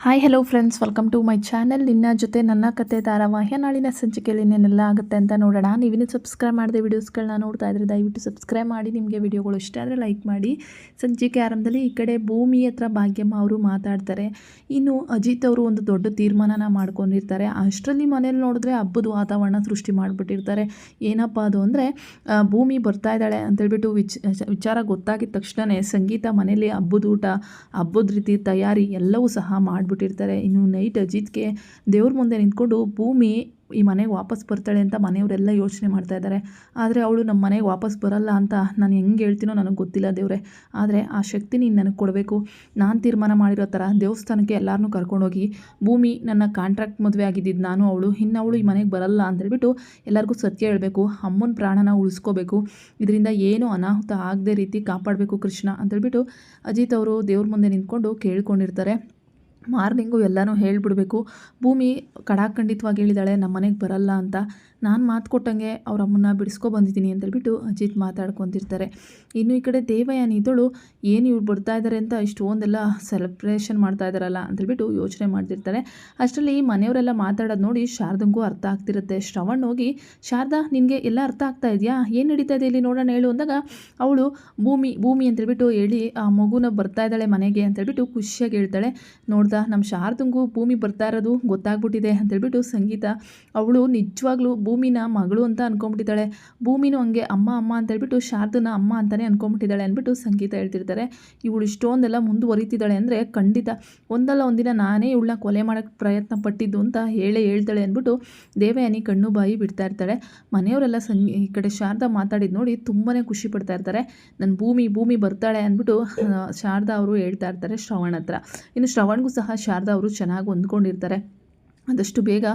Hi hello friends, welcome to my channel. ನಿನ್ನ ಜೊತೆ ನನ್ನ ಕತೆ ಧಾರಾವಾಹಿಯ ನಾಳಿನ ಸಂಚಿಕೆಯಲ್ಲಿ ಏನೆಲ್ಲ ಆಗುತ್ತೆ ಅಂತ ನೋಡೋಣ. ನೀವಿನ್ನೂ ಸಬ್ಸ್ಕ್ರೈಬ್ ಮಾಡಿದೆ ವೀಡಿಯೋಸ್ಗಳನ್ನ ನೋಡ್ತಾ ಇದ್ರೆ ದಯವಿಟ್ಟು ಸಬ್ಸ್ಕ್ರೈಬ್ ಮಾಡಿ. ನಿಮಗೆ ವಿಡಿಯೋಗಳು ಇಷ್ಟ ಆದರೆ ಲೈಕ್ ಮಾಡಿ. ಸಂಚಿಕೆ ಆರಂಭದಲ್ಲಿ ಈ ಕಡೆ ಭೂಮಿ ಹತ್ರ ಭಾಗ್ಯಮ್ಮ ಅವರು ಮಾತಾಡ್ತಾರೆ. ಇನ್ನು ಅಜಿತ್ ಅವರು ಒಂದು ದೊಡ್ಡ ತೀರ್ಮಾನನ ಮಾಡ್ಕೊಂಡಿರ್ತಾರೆ. ಅಷ್ಟರಲ್ಲಿ ಮನೇಲಿ ನೋಡಿದ್ರೆ ಹಬ್ಬದ ವಾತಾವರಣ ಸೃಷ್ಟಿ ಮಾಡಿಬಿಟ್ಟಿರ್ತಾರೆ. ಏನಪ್ಪ ಅದು ಅಂದರೆ ಭೂಮಿ ಬರ್ತಾ ಇದ್ದಾಳೆ ಅಂತೇಳ್ಬಿಟ್ಟು ವಿಚಾರ ಗೊತ್ತಾಗಿದ ತಕ್ಷಣವೇ ಸಂಗೀತ ಮನೇಲಿ ಹಬ್ಬದ ಊಟ, ಹಬ್ಬದ ರೀತಿ ತಯಾರಿ ಎಲ್ಲವೂ ಸಹ ಮಾಡಿಬಿಟ್ಟಿರ್ತಾರೆ. ಇನ್ನು ನೈಟ್ ಅಜಿತ್ಗೆ ದೇವ್ರ ಮುಂದೆ ನಿಂತ್ಕೊಂಡು ಭೂಮಿ ಈ ಮನೆಗೆ ವಾಪಸ್ ಬರ್ತಾಳೆ ಅಂತ ಮನೆಯವರೆಲ್ಲ ಯೋಚನೆ ಮಾಡ್ತಾ ಇದ್ದಾರೆ. ಆದರೆ ಅವಳು ನಮ್ಮ ಮನೆಗೆ ವಾಪಸ್ ಬರಲ್ಲ ಅಂತ ನಾನು ಹೆಂಗೆ ಹೇಳ್ತೀನೋ ನನಗೆ ಗೊತ್ತಿಲ್ಲ ದೇವ್ರೆ. ಆದರೆ ಆ ಶಕ್ತಿ ನೀನು ನನಗೆ ಕೊಡಬೇಕು. ನಾನು ತೀರ್ಮಾನ ಮಾಡಿರೋ ಥರ ದೇವಸ್ಥಾನಕ್ಕೆ ಎಲ್ಲರನ್ನೂ ಕರ್ಕೊಂಡೋಗಿ ಭೂಮಿ ನನ್ನ ಕಾಂಟ್ರಾಕ್ಟ್ ಮದುವೆ ಆಗಿದ್ದಿದ್ದು ನಾನು ಅವಳು, ಇನ್ನು ಅವಳು ಈ ಮನೆಗೆ ಬರಲ್ಲ ಅಂತೇಳ್ಬಿಟ್ಟು ಎಲ್ಲರಿಗೂ ಸತ್ಯ ಹೇಳಬೇಕು. ಅಮ್ಮನ ಪ್ರಾಣನ ಉಳಿಸ್ಕೋಬೇಕು. ಇದರಿಂದ ಏನೂ ಅನಾಹುತ ಆಗದೆ ರೀತಿ ಕಾಪಾಡಬೇಕು ಕೃಷ್ಣ ಅಂತೇಳ್ಬಿಟ್ಟು ಅಜಿತ್ ಅವರು ದೇವ್ರ ಮುಂದೆ ನಿಂತ್ಕೊಂಡು ಕೇಳ್ಕೊಂಡಿರ್ತಾರೆ. ಮಾರ್ನಿಂಗು ಎಲ್ಲನೂ ಹೇಳಿಬಿಡಬೇಕು. ಭೂಮಿ ಖಡಾಖಂಡಿತವಾಗಿ ಹೇಳಿದಾಳೆ ನಮ್ಮ ಮನೆಗೆ ಬರಲ್ಲ ಅಂತ. ನಾನು ಮಾತು ಕೊಟ್ಟಂಗೆ ಅವ್ರ ಅಮ್ಮನ್ನ ಬಿಡಿಸ್ಕೊಬಂದಿದ್ದೀನಿ ಅಂತೇಳ್ಬಿಟ್ಟು ಅಜಿತ್ ಮಾತಾಡ್ಕೊತಿರ್ತಾರೆ. ಇನ್ನು ಈ ಕಡೆ ದೇವಯಾನಿ ಇದ್ದಳು ಏನು ಇವ್ರು ಬರ್ತಾ ಇದ್ದಾರೆ ಅಂತ ಇಷ್ಟೊಂದೆಲ್ಲ ಸೆಲೆಬ್ರೇಷನ್ ಮಾಡ್ತಾ ಇದ್ದಾರಲ್ಲ ಅಂತೇಳ್ಬಿಟ್ಟು ಯೋಚನೆ ಮಾಡ್ತಿರ್ತಾರೆ. ಅಷ್ಟರಲ್ಲಿ ಮನೆಯವರೆಲ್ಲ ಮಾತಾಡೋದು ನೋಡಿ ಶಾರದಂಗೂ ಅರ್ಥ ಆಗ್ತಿರುತ್ತೆ. ಶ್ರವಣ್ ಹೋಗಿ, ಶಾರದಾ ನಿನಗೆ ಎಲ್ಲ ಅರ್ಥ ಆಗ್ತಾ ಇದೆಯಾ, ಏನು ನಡೀತಾ ಇದೆ ಇಲ್ಲಿ ನೋಡೋಣ ಹೇಳು ಅಂದಾಗ ಅವಳು ಭೂಮಿ ಅಂತೇಳ್ಬಿಟ್ಟು ಹೇಳಿ ಆ ಮಗುನ ಬರ್ತಾ ಇದ್ದಾಳೆ ಮನೆಗೆ ಅಂತೇಳ್ಬಿಟ್ಟು ಖುಷಿಯಾಗಿ ಹೇಳ್ತಾಳೆ. ನೋಡ್ದ ನಮ್ಮ ಶಾರದಂಗೂ ಭೂಮಿ ಬರ್ತಾ ಇರೋದು ಗೊತ್ತಾಗ್ಬಿಟ್ಟಿದೆ ಅಂತೇಳ್ಬಿಟ್ಟು ಸಂಗೀತ ಅವಳು ನಿಜವಾಗ್ಲೂ ಭೂಮಿನ ಮಗಳು ಅಂತ ಅನ್ಕೊಂಬಿಟ್ಟಿದ್ದಾಳೆ. ಭೂಮಿನೂ ಹಂಗೆ ಅಮ್ಮ ಅಂತೇಳ್ಬಿಟ್ಟು ಶಾರದನ ಅಮ್ಮ ಅಂತಲೇ ಅನ್ಕೊಂಬಿಟ್ಟಿದ್ದಾಳೆ ಅಂದ್ಬಿಟ್ಟು ಸಂಗೀತ ಹೇಳ್ತಿರ್ತಾರೆ. ಇವಳು ಇಷ್ಟೊಂದೆಲ್ಲ ಮುಂದುವರಿತಿದ್ದಾಳೆ ಅಂದರೆ ಖಂಡಿತ ಒಂದಲ್ಲ ಒಂದಿನ ನಾನೇ ಇವಳನ್ನ ಕೊಲೆ ಮಾಡೋಕ್ಕೆ ಪ್ರಯತ್ನ ಪಟ್ಟಿದ್ದು ಅಂತ ಹೇಳ್ತಾಳೆ ಅಂದ್ಬಿಟ್ಟು ದೇವಯಾನಿ ಕಣ್ಣು ಬಾಯಿ ಬಿಡ್ತಾ ಇರ್ತಾಳೆ. ಮನೆಯವರೆಲ್ಲ ಈ ಕಡೆ ಶಾರದಾ ಮಾತಾಡಿದ್ದು ನೋಡಿ ತುಂಬಾ ಖುಷಿ ಪಡ್ತಾ ಇರ್ತಾರೆ. ನನ್ನ ಭೂಮಿ ಬರ್ತಾಳೆ ಅಂದ್ಬಿಟ್ಟು ಶಾರದಾ ಅವರು ಹೇಳ್ತಾ ಇರ್ತಾರೆ ಶ್ರವಣ್ ಹತ್ರ. ಇನ್ನು ಶ್ರವಣ್ಗೂ ಸಹ ಶಾರದಾ ಅವರು ಚೆನ್ನಾಗಿ ಹೊಂದ್ಕೊಂಡಿರ್ತಾರೆ. ಆದಷ್ಟು ಬೇಗ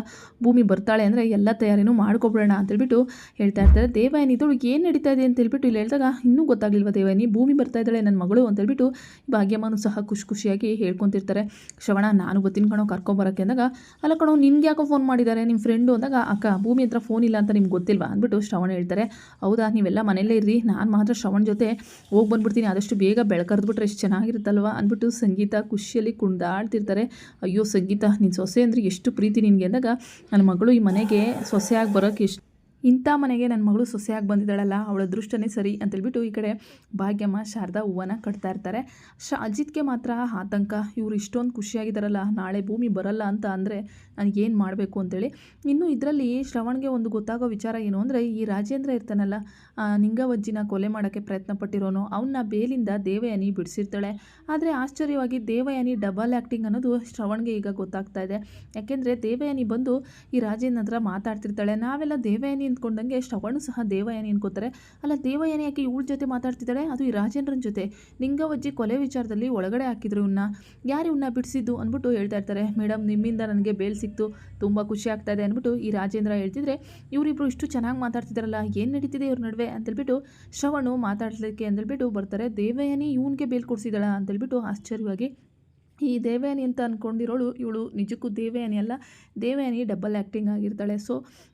ಭೂಮಿ ಬರ್ತಾಳೆ ಅಂದರೆ ಎಲ್ಲ ತಯಾರಿನೂ ಮಾಡ್ಕೊಬಿಡೋಣ ಅಂತೇಳ್ಬಿಟ್ಟು ಹೇಳ್ತಾ ಇರ್ತಾರೆ. ದೇವಯಾನಿ ಇದಳು ಏನು ನಡೀತಾ ಇದೆ ಅಂತೇಳ್ಬಿಟ್ಟು ಇಲ್ಲಿ ಹೇಳಿದಾಗ ಇನ್ನೂ ಗೊತ್ತಾಗಲಿಲ್ವ ದೇವಯಾನಿ ಭೂಮಿ ಬರ್ತಾ ಇದ್ದಾಳೆ ನನ್ನ ಮಗಳು ಅಂತೇಳ್ಬಿಟ್ಟು ಭಾಗ್ಯಮ್ಮನೂ ಸಹ ಖುಷಿಯಾಗಿ ಹೇಳ್ಕೊತಿರ್ತಾರೆ. ಶ್ರವಣ ನಾನು ಬರ್ತೀನಿ ಕಣೋ ಕರ್ಕೊಂಬರೋಕ್ಕೆ ಅಂದಾಗ, ಅಲ್ಲ ಕಣೋ ನಿನ್ಗೆ ಯಾಕೋ ಫೋನ್ ಮಾಡಿದ್ದಾರೆ ನಿಮ್ಮ ಫ್ರೆಂಡು ಅಂದಾಗ, ಅಕ್ಕ ಭೂಮಿ ಹತ್ರ ಫೋನ್ ಇಲ್ಲ ಅಂತ ನಿಮ್ಗೆ ಗೊತ್ತಿಲ್ವಾ ಅಂದ್ಬಿಟ್ಟು ಶ್ರವಣ ಹೇಳ್ತಾರೆ. ಹೌದಾ, ನೀವೆಲ್ಲ ಮನೆಯಲ್ಲೇ ಇರ್ರಿ, ನಾನು ಮಾತ್ರ ಶ್ರವಣ್ ಜೊತೆ ಹೋಗಿ ಬಂದುಬಿಡ್ತೀನಿ, ಆದಷ್ಟು ಬೇಗ ಬೆಳಕರ್ದ್ಬಿಟ್ರೆ ಎಷ್ಟು ಚೆನ್ನಾಗಿರುತ್ತಲ್ವ ಅಂದ್ಬಿಟ್ಟು ಸಂಗೀತ ಖುಷಿಯಲ್ಲಿ ಕುಣಿದಾಡ್ತಿರ್ತಾರೆ. ಅಯ್ಯೋ ಸಂಗೀತ, ನಿನ್ನ ಸೊಸೆ ಅಂದರೆ ಎಷ್ಟು ಪ್ರೀತಿ ನಿನಗೆ ಅಂದಾಗ, ನನ್ನ ಮಗಳು ಈ ಮನೆಗೆ ಸೊಸೆಯಾಗಿ ಬರೋಕ್ಕೆ ಇಂಥ ಮನೆಗೆ ನನ್ನ ಮಗಳು ಸೊಸೆಯಾಗಿ ಬಂದಿದ್ದಾಳಲ್ಲ ಅವಳ ಅದೃಷ್ಟನೇ ಸರಿ ಅಂತೇಳ್ಬಿಟ್ಟು ಈ ಕಡೆ ಭಾಗ್ಯಮ್ಮ ಶಾರದಾ ಹೂವನ್ನ ಕಟ್ತಾ ಇರ್ತಾರೆ. ಅಜಿತ್ಗೆ ಮಾತ್ರ ಆತಂಕ, ಇವರು ಇಷ್ಟೊಂದು ಖುಷಿಯಾಗಿದ್ದಾರಲ್ಲ, ನಾಳೆ ಭೂಮಿ ಬರಲ್ಲ ಅಂತ ಅಂದರೆ ನನಗೇನು ಮಾಡಬೇಕು ಅಂತೇಳಿ. ಇನ್ನು ಇದರಲ್ಲಿ ಶ್ರವಣ್ಗೆ ಒಂದು ಗೊತ್ತಾಗೋ ವಿಚಾರ ಏನು ಅಂದರೆ, ಈ ರಾಜೇಂದ್ರ ಇರ್ತಾನಲ್ಲ, ನಿಂಗವಜ್ಜಿನ ಕೊಲೆ ಮಾಡೋಕ್ಕೆ ಪ್ರಯತ್ನ ಪಟ್ಟಿರೋನು, ಅವನ್ನ ಬೇಲಿಂದ ದೇವಯಾನಿ ಬಿಡಿಸಿರ್ತಾಳೆ. ಆದರೆ ಆಶ್ಚರ್ಯವಾಗಿ ದೇವಯಾನಿ ಡಬಲ್ ಆ್ಯಕ್ಟಿಂಗ್ ಅನ್ನೋದು ಶ್ರವಣ್ಗೆ ಈಗ ಗೊತ್ತಾಗ್ತಾ ಇದೆ. ಯಾಕೆಂದರೆ ದೇವಯಾನಿ ಬಂದು ಈ ರಾಜೇಂದ್ರ ಹತ್ರ ಮಾತಾಡ್ತಿರ್ತಾಳೆ. ನಾವೆಲ್ಲ ದೇವಯಾನಿ ಅಂದ್ಕೊಂಡಂಗೆ ಶ್ರವಣ್ ಸಹ ದೇವಯಾನಿ ಅನ್ಕೋತಾರೆ. ಅಲ್ಲ ದೇವಯಾನಿ ಯಾಕೆ ಇವಳ ಜೊತೆ ಮಾತಾಡ್ತಿದ್ದಾಳೆ, ಅದು ಈ ರಾಜೇಂದ್ರನ ಜೊತೆ, ನಿಂಗವಜ್ಜಿ ಕೊಲೆ ವಿಚಾರದಲ್ಲಿ ಒಳಗಡೆ ಹಾಕಿದ್ರು ಇವನ್ನ, ಯಾರು ಇವನ್ನ ಬಿಡಿಸಿದ್ದು ಅಂದ್ಬಿಟ್ಟು ಹೇಳ್ತಾ ಇರ್ತಾರೆ. ಮೇಡಮ್ ನಿಮ್ಮಿಂದ ನನಗೆ ಬೇಲ್ ಸಿಕ್ತು, ತುಂಬ ಖುಷಿ ಆಗ್ತಾ ಇದೆ ಅಂದ್ಬಿಟ್ಟು ಈ ರಾಜೇಂದ್ರ ಹೇಳ್ತಿದ್ರೆ, ಇವರಿಬ್ರು ಇಷ್ಟು ಚೆನ್ನಾಗಿ ಮಾತಾಡ್ತಿದ್ದಾರಲ್ಲ, ಏನು ನಡೀತಿದೆ ಇವ್ರ ನಡುವೆ ಅಂತೇಳ್ಬಿಟ್ಟು ಶ್ರವಣು ಮಾತಾಡ್ಲಿಕ್ಕೆ ಅಂದ್ಬಿಟ್ಟು ಬರ್ತಾರೆ. ದೇವಯಾನಿ ಇವನಿಗೆ ಬೇಲ್ ಕೊಡಿಸಿದಾಳ ಅಂತೇಳ್ಬಿಟ್ಟು ಆಶ್ಚರ್ಯವಾಗಿ ಈ ದೇವಯಾನಿ ಅಂತ ಅಂದ್ಕೊಂಡಿರೋಳು ಇವಳು ನಿಜಕ್ಕೂ ದೇವಯಾನಿ ಅಲ್ಲ, ದೇವಯಾನಿ ಡಬಲ್ ಆ್ಯಕ್ಟಿಂಗ್ ಆಗಿರ್ತಾಳೆ. ಸೊ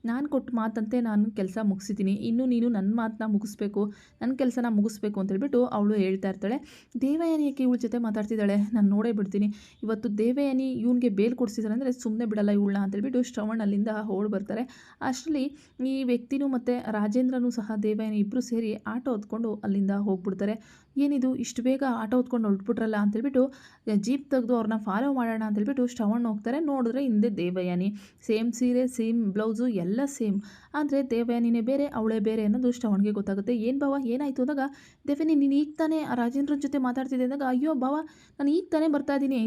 ನಾನು ಕೊಟ್ಟ ಮಾತಂತೆ ನಾನು ಕೆಲಸ ಮುಗಿಸಿದ್ದೀನಿ, ಇನ್ನು ನೀನು ನನ್ನ ಮಾತನ್ನ ಮುಗಿಸ್ಬೇಕು, ನನ್ನ ಕೆಲಸನ ಮುಗಿಸ್ಬೇಕು ಅಂತೇಳ್ಬಿಟ್ಟು ಅವಳು ಹೇಳ್ತಾ ಇರ್ತಾಳೆ. ದೇವಯಾನಿ ಯಾಕೆ ಇವಳ ಜೊತೆ ಮಾತಾಡ್ತಿದ್ದಾಳೆ, ನಾನು ನೋಡೇ ಬಿಡ್ತೀನಿ, ಇವತ್ತು ದೇವಯಾನಿ ಇವನಿಗೆ ಬೇಲ್ ಕೊಡಿಸಿದಾರೆ ಅಂದರೆ ಸುಮ್ಮನೆ ಬಿಡಲ್ಲ ಇವಳನ್ನ ಅಂತೇಳ್ಬಿಟ್ಟು ಶ್ರವಣ್ ಅಲ್ಲಿಂದ ಓಡ್ ಬರ್ತಾರೆ. ಅಷ್ಟರಲ್ಲಿ ಈ ವ್ಯಕ್ತಿನೂ ಮತ್ತು ರಾಜೇಂದ್ರನೂ ಸಹ ದೇವಯಾನಿ ಇಬ್ಬರು ಸೇರಿ ಆಟೋ ಹೊತ್ಕೊಂಡು ಅಲ್ಲಿಂದ ಹೋಗ್ಬಿಡ್ತಾರೆ. ಏನಿದು ಇಷ್ಟು ಬೇಗ ಆಟೋ ಹೊತ್ಕೊಂಡು ಹೊರಟ್ಬಿಟ್ರಲ್ಲ ಅಂತೇಳ್ಬಿಟ್ಟು ಜೀಪ್ ತೆಗೆದು ಅವ್ರನ್ನ ಫಾಲೋ ಮಾಡೋಣ ಅಂತೇಳ್ಬಿಟ್ಟು ಶ್ರವಣ್ ಹೋಗ್ತಾರೆ. ನೋಡಿದ್ರೆ ಹಿಂದೆ ದೇವಯಾನಿ, ಸೇಮ್ ಸೀರೆ ಸೇಮ್ ಬ್ಲೌಸು ಎಲ್ಲ ಸೇಮ್, ಆದರೆ ದೇವಯಾನಿನೇ ಬೇರೆ ಅವಳೇ ಬೇರೆ ಅನ್ನೋದು ಶ್ರವಣ್ಗೆ ಗೊತ್ತಾಗುತ್ತೆ. ಏನು ಬಾವ ಏನಾಯಿತು ಅಂದಾಗ, ದೇವಯಾನಿ ನೀನು ಈಗ ತಾನೇ ಆ ರಾಜೇಂದ್ರನ ಜೊತೆ ಮಾತಾಡ್ತಿದ್ದೆ ಅಂದಾಗ, ಅಯ್ಯೋ ಬಾವ ನಾನು ಈಗ ತಾನೇ ಬರ್ತಾ ಇದ್ದೀನಿ,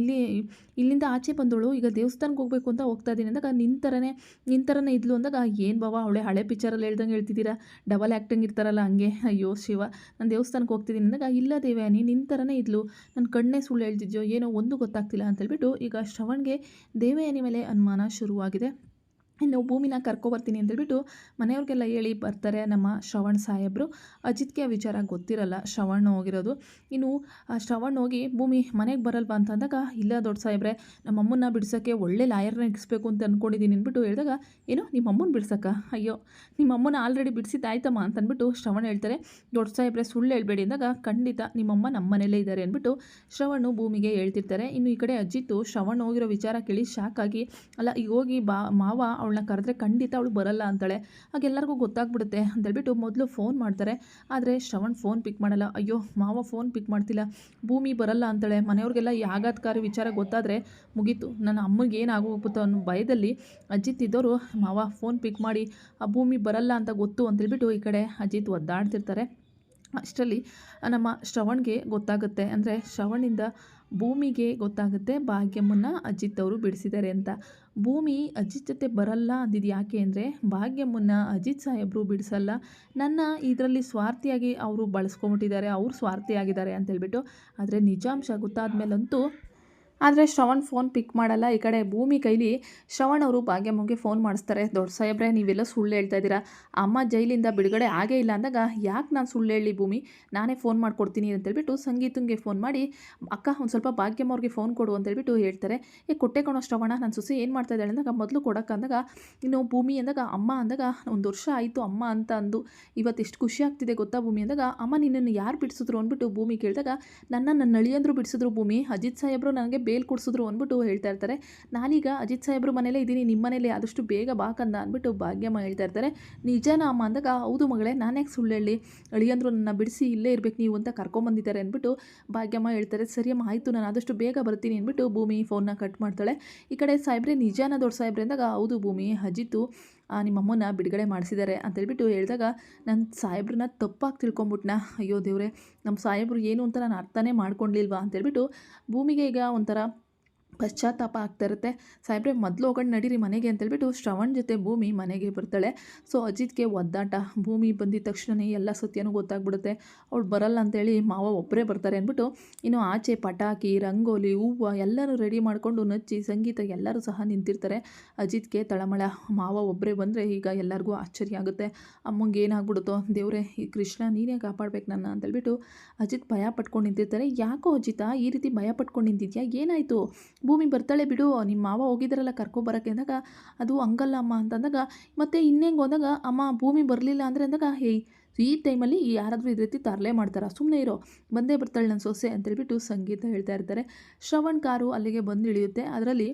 ಇಲ್ಲಿಂದ ಆಚೆ ಬಂದವಳು ಈಗ ದೇವಸ್ಥಾನಕ್ಕೆ ಹೋಗಬೇಕು ಅಂತ ಹೋಗ್ತಾ ಇದ್ದೀನಿ ಅಂದಾಗ, ನಿನ್ನ ಥರನೇ ಇದ್ಲು ಅಂದಾಗ, ಏನು ಬಾವ ಅವಳೆ ಹಳೆ ಪಿಕ್ಚರಲ್ಲಿ ಹೇಳ್ದಂಗೆ ಹೇಳ್ತಿದ್ದೀರಾ, ಡಬಲ್ ಆ್ಯಕ್ಟಿಂಗ್ ಇರ್ತಾರಲ್ಲ ಹಂಗೆ, ಅಯ್ಯೋ ಶಿವ ನಾನು ದೇವಸ್ಥಾನಕ್ಕೆ ಹೋಗ್ತಿದ್ದೀನಿ ಅಂದಾಗ, ಇಲ್ಲ ದೇವಯಾನಿ ನಿನ್ನ ಥರನೇ ಇದ್ಲು, ನನ್ನ ಕಣ್ಣೇ ಸುಳ್ಳು ಹೇಳ್ತಿದ್ಯೋ ಏನೋ ಒಂದು ಗೊತ್ತಾಗ್ತಿಲ್ಲ ಅಂತೇಳ್ಬಿಟ್ಟು ಈಗ ಶ್ರವಣ್ಗೆ ದೇವಯಾನಿ ಮೇಲೆ ಅನುಮಾನ ಶುರುವಾಗಿದೆ. ಇನ್ನು ಭೂಮಿನ ಕರ್ಕೊಬರ್ತೀನಿ ಅಂತೇಳ್ಬಿಟ್ಟು ಮನೆಯವ್ರಿಗೆಲ್ಲ ಹೇಳಿ ಬರ್ತಾರೆ ನಮ್ಮ ಶ್ರವಣ್ ಸಾಹೇಬರು. ಅಜಿತ್ಗೆ ಆ ವಿಚಾರ ಗೊತ್ತಿರಲ್ಲ ಶ್ರವಣ್ ಹೋಗಿರೋದು. ಇನ್ನು ಶ್ರವಣ್ ಹೋಗಿ ಭೂಮಿ ಮನೆಗೆ ಬರಲ್ವಾ ಅಂತ ಅಂದಾಗ, ಇಲ್ಲ ದೊಡ್ಡ ಸಾಹೇಬ್ರೆ, ನಮ್ಮಮ್ಮನ್ನ ಬಿಡ್ಸೋಕ್ಕೆ ಒಳ್ಳೆ ಲಾಯರ್ನ ಇಡಿಸ್ಬೇಕು ಅಂತ ಅಂದ್ಕೊಂಡಿದ್ದೀನಿ ಅಂದ್ಬಿಟ್ಟು ಹೇಳಿದಾಗ, ಏನು ನಿಮ್ಮಮ್ಮನ ಬಿಡ್ಸಕ್ಕ? ಅಯ್ಯೋ, ನಿಮ್ಮಮ್ಮನ ಆಲ್ರೆಡಿ ಬಿಡಿಸಿದ್ದಾಯ್ತಮ್ಮ ಅಂತ ಅಂದ್ಬಿಟ್ಟು ಶ್ರವಣ್ ಹೇಳ್ತಾರೆ. ದೊಡ್ಡ ಸಾಹೇಬ್ರೆ ಸುಳ್ಳು ಹೇಳ್ಬೇಡಿ ಅಂದಾಗ, ಖಂಡಿತ ನಿಮ್ಮಮ್ಮ ನಮ್ಮ ಮನೇಲೇ ಇದ್ದಾರೆ ಅಂದ್ಬಿಟ್ಟು ಶ್ರವಣ್ ಭೂಮಿಗೆ ಹೇಳ್ತಿರ್ತಾರೆ. ಇನ್ನು ಈ ಕಡೆ ಅಜಿತ್ತು ಶ್ರವಣ್ ಹೋಗಿರೋ ವಿಚಾರ ಕೇಳಿ ಶಾಕ್ ಆಗಿ, ಅಲ್ಲ ಈಗ ಹೋಗಿ ಮಾವ ಅವಳನ್ನ ಕರೆದ್ರೆ ಖಂಡಿತ ಅವಳು ಬರಲ್ಲ ಅಂತಾಳೆ, ಹಾಗೆಲ್ಲರಿಗೂ ಗೊತ್ತಾಗ್ಬಿಡುತ್ತೆ ಅಂತೇಳ್ಬಿಟ್ಟು ಮೊದಲು ಫೋನ್ ಮಾಡ್ತಾರೆ. ಆದರೆ ಶ್ರವಣ್ ಫೋನ್ ಪಿಕ್ ಮಾಡಲ್ಲ. ಅಯ್ಯೋ, ಮಾವ ಫೋನ್ ಪಿಕ್ ಮಾಡ್ತಿಲ್ಲ, ಭೂಮಿ ಬರಲ್ಲ ಅಂತಾಳೆ, ಮನೆಯವ್ರಿಗೆಲ್ಲ ಈ ಆಘಾತಕಾರಿ ವಿಚಾರ ಗೊತ್ತಾದರೆ ಮುಗೀತು, ನನ್ನ ಅಮ್ಮಗೆ ಏನಾಗೋಗ್ಬಿಟ್ಟು ಅನ್ನೋ ಭಯದಲ್ಲಿ ಅಜಿತ್ ಇದ್ದವರು ಮಾವ ಫೋನ್ ಪಿಕ್ ಮಾಡಿ ಆ ಭೂಮಿ ಬರಲ್ಲ ಅಂತ ಗೊತ್ತು ಅಂತೇಳ್ಬಿಟ್ಟು ಈ ಕಡೆ ಅಜಿತ್ ಒದ್ದಾಡ್ತಿರ್ತಾರೆ. ಅಷ್ಟರಲ್ಲಿ ನಮ್ಮ ಶ್ರವಣ್ಗೆ ಗೊತ್ತಾಗುತ್ತೆ, ಅಂದರೆ ಶ್ರವಣಿಂದ ಭೂಮಿಗೆ ಗೊತ್ತಾಗುತ್ತೆ ಭಾಗ್ಯಮ್ಮನ್ನ ಅಜಿತ್ ಅವರು ಬಿಡಿಸಿದ್ದಾರೆ ಅಂತ. ಭೂಮಿ ಅಜಿತ್ ಜೊತೆ ಬರಲ್ಲ ಅಂದಿದ್ದು ಯಾಕೆ ಅಂದರೆ, ಭಾಗ್ಯಮ್ಮನ್ನ ಅಜಿತ್ ಸಾಹೇಬರು ಬಿಡಿಸಲ್ಲ, ನನ್ನ ಇದರಲ್ಲಿ ಸ್ವಾರ್ಥಿಯಾಗಿ ಅವರು ಬಳಸ್ಕೊಂಬಿಟ್ಟಿದ್ದಾರೆ, ಅವ್ರು ಸ್ವಾರ್ಥಿಯಾಗಿದ್ದಾರೆ ಅಂತೇಳ್ಬಿಟ್ಟು. ಆದರೆ ನಿಜಾಂಶ ಗೊತ್ತಾದ ಮೇಲಂತೂ ಆದರೆ ಶ್ರವಣ್ ಫೋನ್ ಪಿಕ್ ಮಾಡಲ್ಲ. ಈ ಕಡೆ ಭೂಮಿ ಕೈಲಿ ಶ್ರವಣ್ ಅವರು ಭಾಗ್ಯಮ್ಮಗೆ ಫೋನ್ ಮಾಡಿಸ್ತಾರೆ. ದೊಡ್ಡ ಸಾಹೇಬ್ರೆ, ನೀವೆಲ್ಲ ಸುಳ್ಳು ಹೇಳ್ತಾ ಇದ್ದೀರಾ, ಅಮ್ಮ ಜೈಲಿಂದ ಬಿಡುಗಡೆ ಆಗೇ ಇಲ್ಲ ಅಂದಾಗ ಯಾಕೆ ನಾನು ಸುಳ್ಳು ಹೇಳಿ ಭೂಮಿ, ನಾನೇ ಫೋನ್ ಮಾಡಿಕೊಡ್ತೀನಿ ಅಂತೇಳ್ಬಿಟ್ಟು ಸಂಗೀತಂಗೆ ಫೋನ್ ಮಾಡಿ, ಅಕ್ಕ ಒಂದು ಸ್ವಲ್ಪ ಭಾಗ್ಯಮ್ಮ ಅವ್ರಿಗೆ ಫೋನ್ ಕೊಡು ಅಂತೇಳ್ಬಿಟ್ಟು ಹೇಳ್ತಾರೆ. ಕೊಟ್ಟೆ ಕೊಡೋ ಶ್ರವಣ, ನನ್ನ ಸೊಸೆ ಏನು ಮಾಡ್ತಾ ಇದ್ದಾಳೆ ಅಂದಾಗ, ಮೊದಲು ಕೊಡೋಕ್ಕಂದಾಗ ಇನ್ನು ಭೂಮಿ ಅಂದಾಗ, ಅಮ್ಮ ಅಂದಾಗ, ಒಂದು ವರ್ಷ ಆಯಿತು ಅಮ್ಮ ಅಂತ ಅಂದು ಇವತ್ತು ಎಷ್ಟು ಖುಷಿ ಆಗ್ತಿದೆ ಗೊತ್ತಾ ಭೂಮಿ ಅಂದಾಗ, ಅಮ್ಮ ನಿನ್ನನ್ನು ಯಾರು ಬಿಡಿಸಿದ್ರು ಅಂದ್ಬಿಟ್ಟು ಭೂಮಿ ಕೇಳಿದಾಗ, ನನ್ನ ಅಳಿಯಂದ್ರು ಬಿಡಿಸಿದ್ರು ಭೂಮಿ, ಅಜಿತ್ ಸಾಹೇಬರು ನನಗೆ ಬೇಲ್ ಕೊಡಿಸಿದ್ರು ಅಂದ್ಬಿಟ್ಟು ಹೇಳ್ತಾ ಇರ್ತಾರೆ. ನಾನೀಗ ಅಜಿತ್ ಸಾಹೇಬ್ರು ಮನೇಲೇ ಇದ್ದೀನಿ, ನಿಮ್ಮ ಮನೇಲಿ ಆದಷ್ಟು ಬೇಗ ಬಾಕಂದ ಅಂದ್ಬಿಟ್ಟು ಭಾಗ್ಯಮ್ಮ ಹೇಳ್ತಾ ಇರ್ತಾರೆ. ನಿಜನಾ ಅಮ್ಮ ಅಂದಾಗ, ಹೌದು ಮಗಳೇ, ನಾನ್ಯಾಕೆ ಸುಳ್ಳು ಹೇಳಿ, ಅಳಿಯಂದ್ರು ನನ್ನ ಬಿಡಿಸಿ ಇಲ್ಲೇ ಇರಬೇಕು ನೀವು ಅಂತ ಕರ್ಕೊಂಬಂದಿದ್ದಾರೆ ಅಂದ್ಬಿಟ್ಟು ಭಾಗ್ಯಮ್ಮ ಹೇಳ್ತಾರೆ. ಸರಿಯಮ್ಮ ಆಯಿತು, ನಾನು ಆದಷ್ಟು ಬೇಗ ಬರ್ತೀನಿ ಅಂದ್ಬಿಟ್ಟು ಭೂಮಿ ಫೋನ್ನ ಕಟ್ ಮಾಡ್ತಾಳೆ. ಈ ಕಡೆ ಸಾಹೇಬ್ರೆ, ನಿಜಾನ ದೊಡ್ಡ ಸಾಹೇಬ್ರೆ ಅಂದಾಗ, ಹೌದು ಭೂಮಿ, ಅಜಿತ್ತು ನಿಮ್ಮಮ್ಮನ ಬಿಡುಗಡೆ ಮಾಡಿಸಿದ್ದಾರೆ ಅಂತೇಳ್ಬಿಟ್ಟು ಹೇಳಿದಾಗ, ನನ್ನ ಸಾಹೇಬ್ರನ್ನ ತಪ್ಪಾಗಿ ತಿಳ್ಕೊಂಬಿಟ್ನಾ, ಅಯ್ಯೋ ದೇವ್ರೆ, ನಮ್ಮ ಸಾಹೇಬ್ರು ಏನು ಅಂತ ನಾನು ಅರ್ಥನೇ ಮಾಡ್ಕೊಂಡಿಲ್ವಾ ಅಂತೇಳ್ಬಿಟ್ಟು ಭೂಮಿಗೆ ಈಗ ಒಂಥರ ಪಶ್ಚಾತ್ತಾಪ ಆಗ್ತಾ ಇರುತ್ತೆ. ಸಾಹೇಬ್ರೆ ಮೊದಲು ಹೋಗೋಣ ನಡೀರಿ ಮನೆಗೆ ಅಂತೇಳ್ಬಿಟ್ಟು ಶ್ರವಣ್ ಜೊತೆ ಭೂಮಿ ಮನೆಗೆ ಬರ್ತಾಳೆ. ಸೊ ಅಜಿತ್ಗೆ ಒದ್ದಾಟ, ಭೂಮಿ ಬಂದಿದ್ದ ತಕ್ಷಣವೇ ಎಲ್ಲ ಸತ್ಯನೂ ಗೊತ್ತಾಗ್ಬಿಡುತ್ತೆ, ಅವಳು ಬರಲ್ಲ ಅಂತೇಳಿ ಮಾವ ಒಬ್ಬರೇ ಬರ್ತಾರೆ ಅಂದ್ಬಿಟ್ಟು ಇನ್ನು ಆಚೆ ಪಟಾಕಿ, ರಂಗೋಲಿ, ಹೂವು ಎಲ್ಲರೂ ರೆಡಿ ಮಾಡಿಕೊಂಡು ನಚ್ಚಿ ಸಂಗೀತ ಎಲ್ಲರೂ ಸಹ ನಿಂತಿರ್ತಾರೆ. ಅಜಿತ್ಗೆ ತಳಮಳ, ಮಾವ ಒಬ್ಬರೇ ಬಂದರೆ ಈಗ ಎಲ್ಲರಿಗೂ ಆಶ್ಚರ್ಯ ಆಗುತ್ತೆ, ಅಮ್ಮಂಗೆ ಏನಾಗ್ಬಿಡುತ್ತೋ ದೇವ್ರೆ, ಈ ಕೃಷ್ಣ ನೀನೇ ಕಾಪಾಡ್ಬೇಕು ನನ್ನ ಅಂತೇಳ್ಬಿಟ್ಟು ಅಜಿತ್ ಭಯ ಪಟ್ಕೊಂಡು ನಿಂತಿರ್ತಾರೆ. ಯಾಕೋ ಅಜಿತ ಈ ರೀತಿ ಭಯ ಪಟ್ಕೊಂಡು ನಿಂತಿದ್ಯಾ, ಏನಾಯಿತು, ಭೂಮಿ ಬರ್ತಾಳೆ ಬಿಡು, ನಿಮ್ಮ ಮಾವ ಹೋಗಿದ್ದಾರಲ್ಲ ಕರ್ಕೊಬರೋಕ್ಕೆ ಅಂದಾಗ, ಅದು ಹಂಗಲ್ಲ ಅಮ್ಮ ಅಂತಂದಾಗ, ಮತ್ತು ಇನ್ನೇಂಗೆ ಹೋದಾಗ, ಅಮ್ಮ ಭೂಮಿ ಬರಲಿಲ್ಲ ಅಂದರೆ ಅಂದಾಗ, ಈ ಟೈಮಲ್ಲಿ ಯಾರಾದರೂ ಈ ರೀತಿ ತರಲೆ ಮಾಡ್ತಾರಾ, ಸುಮ್ಮನೆ ಇರೋ, ಬಂದೇ ಬರ್ತಾಳೆ ನನ್ನ ಸೊಸೆ ಅಂತೇಳ್ಬಿಟ್ಟು ಸಂಗೀತ ಹೇಳ್ತಾ ಇರ್ತಾರೆ. ಶ್ರವಣ್ ಕಾರು ಅಲ್ಲಿಗೆ ಬಂದು ಇಳಿಯುತ್ತೆ. ಅದರಲ್ಲಿ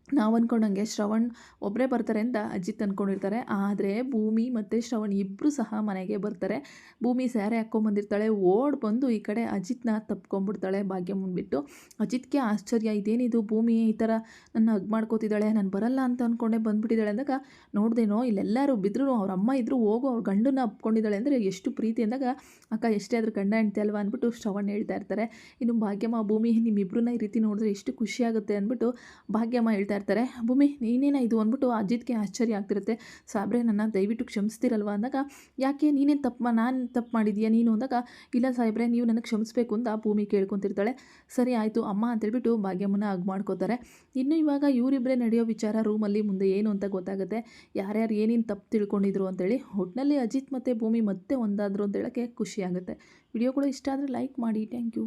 ನಾವು ಅಂದ್ಕೊಂಡಂಗೆ ಶ್ರವಣ್ ಒಬ್ಬರೇ ಬರ್ತಾರೆ ಅಂತ ಅಜಿತ್ ಅಂದ್ಕೊಂಡಿರ್ತಾರೆ. ಆದರೆ ಭೂಮಿ ಮತ್ತು ಶ್ರವಣ್ ಇಬ್ಬರು ಸಹ ಮನೆಗೆ ಬರ್ತಾರೆ. ಭೂಮಿ ಸ್ಯಾರೆ ಹಾಕ್ಕೊಂಬಂದಿರ್ತಾಳೆ, ಓಡ್ ಬಂದು ಈ ಕಡೆ ಅಜಿತ್ನ ತಪ್ಕೊಂಡ್ಬಿಡ್ತಾಳೆ ಭಾಗ್ಯಮ್ಮನ ಬಿಟ್ಟು. ಅಜಿತ್ಗೆ ಆಶ್ಚರ್ಯ, ಇದೇನಿದು ಭೂಮಿ ಈ ಥರ ನನ್ನ ಹಗ್ ಮಾಡ್ಕೋತಿದ್ದಾಳೆ, ನಾನು ಬರಲ್ಲ ಅಂತ ಅಂದ್ಕೊಂಡೆ ಬಂದುಬಿಟ್ಟಿದ್ದಾಳೆ ಅಂದಾಗ, ನೋಡ್ದೇನೋ ಇಲ್ಲೆಲ್ಲರೂ ಬಿದ್ದರೂ ಅವ್ರ ಅಮ್ಮ ಇದ್ದರೂ ಹೋಗೋ ಅವ್ರ ಗಂಡನ್ನ ಅಪ್ಕೊಂಡಿದ್ದಾಳೆ ಅಂದರೆ ಎಷ್ಟು ಪ್ರೀತಿ ಅಂದಾಗ, ಅಕ್ಕ ಎಷ್ಟೇ ಆದರೂ ಗಂಡ ಹೆಂಡ್ತಿ ಅಲ್ವಾ ಅಂದ್ಬಿಟ್ಟು ಶ್ರವಣ್ ಹೇಳ್ತಾ ಇರ್ತಾರೆ. ಇನ್ನು ಭಾಗ್ಯಮ್ಮ, ಭೂಮಿ ನಿಮ್ಮಿಬ್ಬರನ್ನ ಈ ರೀತಿ ನೋಡಿದ್ರೆ ಎಷ್ಟು ಖುಷಿಯಾಗುತ್ತೆ ಅಂದ್ಬಿಟ್ಟು ಭಾಗ್ಯಮ್ಮ ಹೇಳ್ತಾ ಇರ್ತಾರೆ. ಭೂಮಿ ನೀನೇನ ಇದು ಅಂದ್ಬಿಟ್ಟು ಅಜಿತ್ಗೆ ಆಶ್ಚರ್ಯ ಆಗ್ತಿರುತ್ತೆ. ಸಾಬ್ರೆ ನನ್ನ ದಯವಿಟ್ಟು ಕ್ಷಮಿಸ್ತಿರಲ್ವ ಅಂದಾಗ, ಯಾಕೆ ನೀನೇನು ನಾನು ತಪ್ಪು ಮಾಡಿದ್ಯಾ ನೀನು ಅಂದಾಗ, ಇಲ್ಲ ಸಾಹೇಬ್ರೆ ನೀವು ನನಗೆ ಕ್ಷಮಿಸಬೇಕು ಅಂತ ಭೂಮಿ ಕೇಳ್ಕೊತಿರ್ತಾಳೆ. ಸರಿ ಆಯಿತು ಅಮ್ಮ ಅಂತೇಳ್ಬಿಟ್ಟು ಭಾಗ್ಯಮ್ಮನ ಹಗ್ ಮಾಡ್ಕೋತಾರೆ. ಇನ್ನು ಇವಾಗ ಇವರಿಬ್ಬರೇ ನಡೆಯೋ ವಿಚಾರ ರೂಮಲ್ಲಿ ಮುಂದೆ ಏನು ಅಂತ ಗೊತ್ತಾಗುತ್ತೆ, ಯಾರ್ಯಾರು ಏನೇನು ತಪ್ಪು ತಿಳ್ಕೊಂಡಿದ್ರು ಅಂತೇಳಿ. ಒಟ್ಟಿನಲ್ಲಿ ಅಜಿತ್ ಮತ್ತು ಭೂಮಿ ಮತ್ತೆ ಒಂದಾದರು ಅಂತ ಹೇಳೋಕ್ಕೆ ಖುಷಿಯಾಗುತ್ತೆ. ವಿಡಿಯೋಗಳು ಇಷ್ಟ ಆದರೆ ಲೈಕ್ ಮಾಡಿ. Thank you.